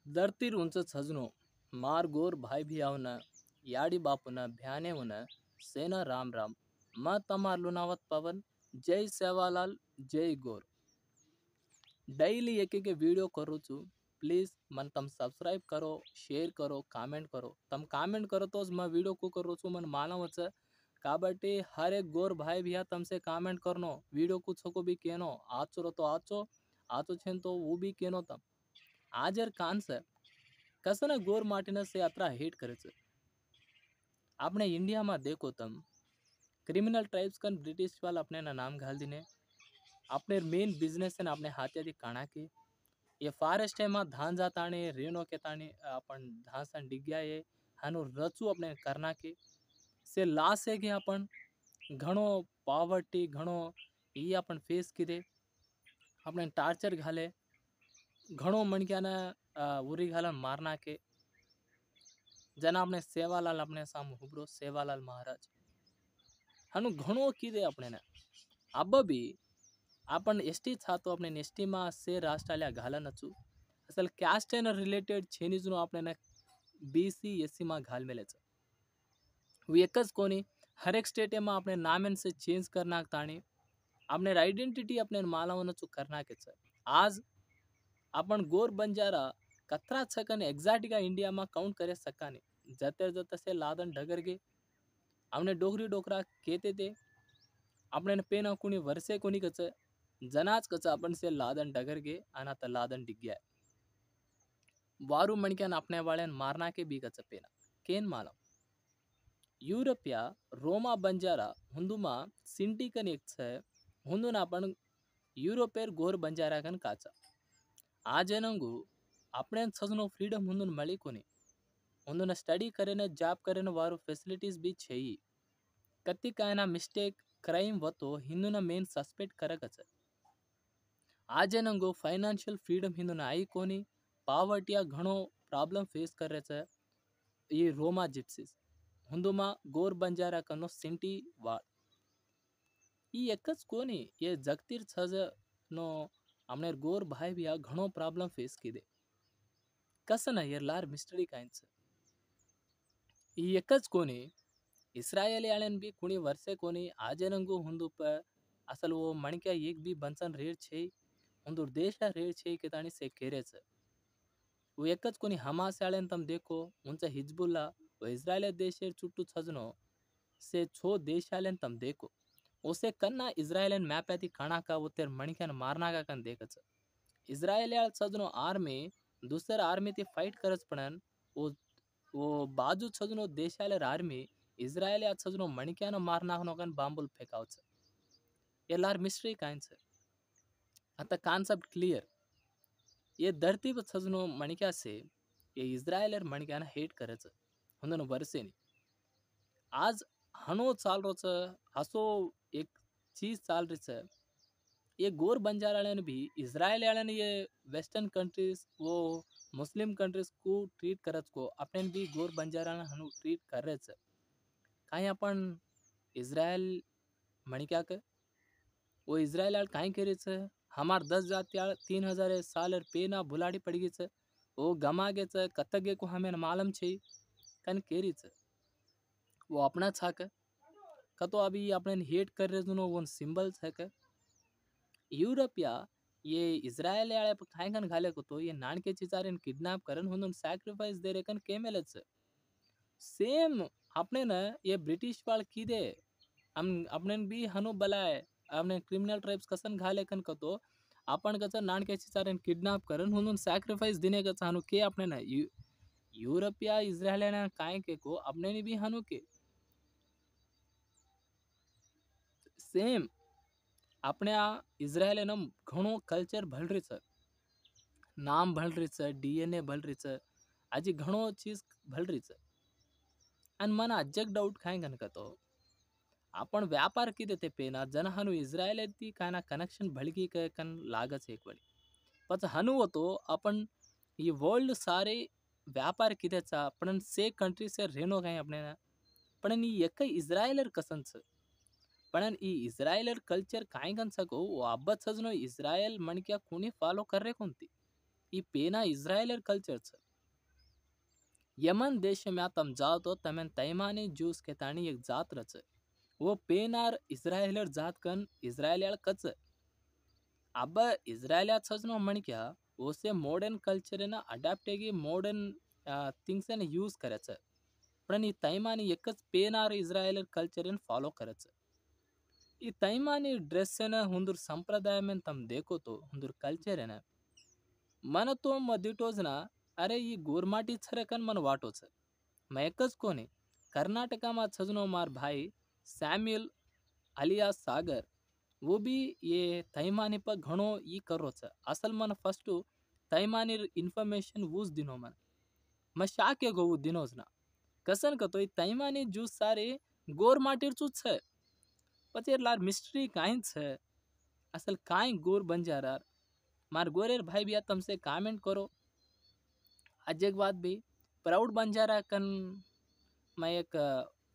धरतीर उंच छजनो मार गोर भाई भी आवना याडी बापुना भ्याने होना सेना राम राम म तमार लुनावत पवन जय सेवालाल जय गोर डैली एक एक वीडियो करू छु प्लीज मन तम सब्सक्राइब करो शेयर करो कामेंट करो तम कामेंट करो तो मैं वीडियो को करू छु मन मानवच కాబట్టి हर एक गोर भाई भैया तमसे कामेंट करनो वीडियो कुछ को भी केनो आचो तो आचो छेन तो वो भी केनो तम आजर कान से कसं ना गोर माटीनं से यात्रा हेट करायचं આપણે ઇન્ડિયામાં देखो तम क्रिमिनल ट्राइब्स कन ब्रिटिश वाला अपने ना नाम घाल दिने अपने मेन बिझनेस है अपने हात्यादी काणा के ये फॉरेस्ट है मा धान जाताने रेनो के ताने अपन धासन डिग्या ये हनु रचू अपने करना के से लास है कि अपन घणो पॉवर्टी घणो ये अपन फेस किदे अपने टार्चर घाले घणो मणक्याना उरी घालन मारना के जना अपने सेवालाल अपने सामू हुबरो सेवालाल महाराज हनु घणो किदे अपने ने अब भी आपण एसटी छातो अपने एसटी मा से राष्ट्राल्या घालन छु असल कास्ट एन रिलेटेड छेनी जुनो अपने ने बीसी एससी मा घाल मेलेच वो एकच कोणी हर एक स्टेट मा अपने नामेन से चेंज करना ताणी अपने आइडेंटिटी अपने मालावन छु करना के आज आपण गोर बंजारा कतरा छकन एग्जैक्टगा इंडिया मा काउंट करे सकाने जते जते से लादन ढगर गे हमने डोगरी डोकरा केते ते अपने पेना कुणी वर्षे कोणी कच जनाच कच आपण से लादन डगर गे आणि आता लादन डिग्या वारू मणक्यान अपने वाळ्यान मारना के बी कच पेना केन मालम यूरोपिया रोमा बंजारा हुंदुमा सिंटी कन एक छ हुंदुन आपण यूरोपेर गोर बंजारा कन काचा आज नंगू अपने सजनो फ्रीडम हुंदुन मळी कोणी हुंदुन स्टडी करेन जॉब करेन वारू फैसिलिटीज भी छेई कत्ती कायना मिस्टेक क्राइम वतो हिंदुना मेन सस्पेक्ट करकच आज नंगो फाइनेंशियल फ्रीडम हिंदुना आई कोणी पावर्टिया घणो प्रॉब्लम फेस करेच ये रोमा जिप्सीज हुंदुमा गोर बंजारा कनो सिंटी वाळ ई एकच कोणी ये जगतीर छज नो हमने गोर भाई भी घणो प्रॉब्लम फेस किदे कसं ना ये लार मिस्टरी कायच ई एकच कोणी इस्रायली आळन भी कुणी वर्षे कोणी आजनंगू हुंदुप असल वो मणक्या एक भी बंसन रेड छे हुंदुर देशला रेड छे के ताणी से केरेच वो एकच कोणी हमास आळन तम देखो उनचा हिजबुल्ला वो इस्रायल देशेर चुट्टू छजनो से छो देश आळन तम देखो ओसे कन्ना इस्रायलन मैपाती काणा का वो तेर मणक्यान मारना का कन देखच इस्रायल आळ छजनो आर्मी दूसर आर्मी ते फाइट करच पणन वो बाजू छजनो देशालेर आर्मी इस्रायल या छजनो मणक्यान मारना कन बांबुल फेकावच एलार मिस्ट्री कायच आता कॉन्सेप्ट क्लियर ये धरती पर छजनो मणक्या से ये इस्रायलर मणक्यान हेट करच हुंदन वर्षेनी आज हनो चाल रोच हसो एक चीज चाल रही है ये गोर बंजारालन भी इजराइल आलन ये वेस्टर्न कंट्रीज वो मुस्लिम कंट्रीज को ट्रीट करत को अपने भी गोर बंजारालन हनु ट्रीट करच काही आपण इजराइल मणिक्या के वो इजराइल आल काही करेच हमार 10 जाति 3000 साल पेना बुलाड़ी पड़गी छ वो गमा गे छ कतगे को हमें मालूम छे कन केरीच वो अपना छाक कतो अभी अपने हेट कर रहे जुनो वो सिंबल छ यूरोपिया ये इस्रायल आळे काय कन घाले को तो ये नानके चिचारेन किडनैप करन हुन सैक्रिफाइस दे रेकन केमेलच सेम अपने न ये ब्रिटिश वाल कीदे हम अपने भी हनु बलाय अपने क्रिमिनल ट्राइब्स कसन घाले कन कतो आपण कच नानके चिचारेन किडनैप करन हुन सैक्रिफाइस दिने कच हनु के अपने न यूरोपिया इस्रायल ने काय के को अपने ने भी हनु के सेम अपने आ इस्रायल न घणो कल्चर भल रही छ नाम भल रही छ डीएनए भल रही छ आजी घणो चीज भल रही छ अन मन अजक डाउट काय कन कतो आपण व्यापार किदे ते पेना जन हनु इस्रायल ती काना कनेक्शन भलगी के कन लागच एक वळी पच हनु होतो आपण ये वर्ल्ड सारे व्यापार किदे चा आपण से कंट्री से रेनो काय अपने पण नी एक इस्रायलर कसन छ पण ई इस्रायलर कल्चर काय कन सको वो अब्बत सजनो इस्रायल मन क्या कोणी फॉलो कर रे कोणती ई पेना इस्राएलर कल्चर छ। यमन देश में तम जाओ तो तमें तैमानी जूस के तानी एक जात रच। वो पेनार इस्राएलर जात कन इस्राएल कच। अब इस्राएल सजनो मन क्या ओसे मॉडर्न कल्चर ना अडॅप्टेगी मॉडर्न थिंग्स ने यूज करच। पण ई तैमानी एकच पेनार इस्राएलर कल्चर फॉलो करच। ಈ ತೈಮಾನಿ ಡ್ರೆಸ್ಸನ ಹುಂದುರ್ ಸಂಪ್ರದಾಯ में तम देखो तो हुंदुर कल्चर है ना मन तो मदिटोजना अरे ये गोरमाटी छरकन मन वाटो छ। मैं एकच कोने कर्नाटका मा छजनो मार भाई सैम्युअल अलिया सागर वो भी ये तैमानी पर घणो ई करो छ। असल मन फर्स्ट तैमानी इन्फॉर्मेशन वूज दिनो मन मैं शाके गो दिनोजना कसन कतो ई तैमानी जूस सारे गोरमाटीर चूच छ। પછી લાર મિસ્ટ્રી કાંઈ છે અસલ કાંઈ गोर बंजारार मार गोरेर भाई भी तुमसे कमेंट करो। आज एक बात भी प्राउड बंजारा कन मैं एक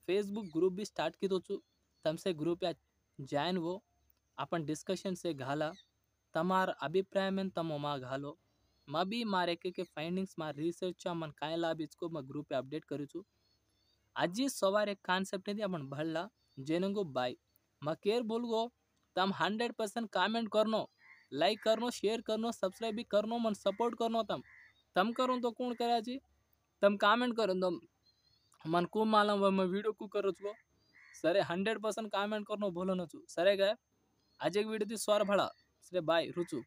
फेसबुक ग्रुप भी स्टार्ट की तो छु तुमसे ग्रुप या ज्वाइन वो अपन डिस्कशन से घाला तमार अभिप्राय में तम मा घालो मैं भी मारे के फाइंडिंग्स मार रिसर्च मन काय लाभ इसको मैं ग्रुप पे अपडेट करू छु। आज सवार एक कॉन्सेप्ट ने अपन भरला जेनंगो बाय मैं केयर बोलगो तम 100% कमेंट करनो लाइक करनो शेयर करनो सब्सक्राइब भी करनो मन सपोर्ट करनो तम करो तो कौन करा जी तम कमेंट करो तम मन को मालूम मैं वीडियो को करो छो सरे 100% कमेंट करनो बोलो न छु सरे गए आज एक वीडियो दी स्वर भड़ा सरे बाय रुचु।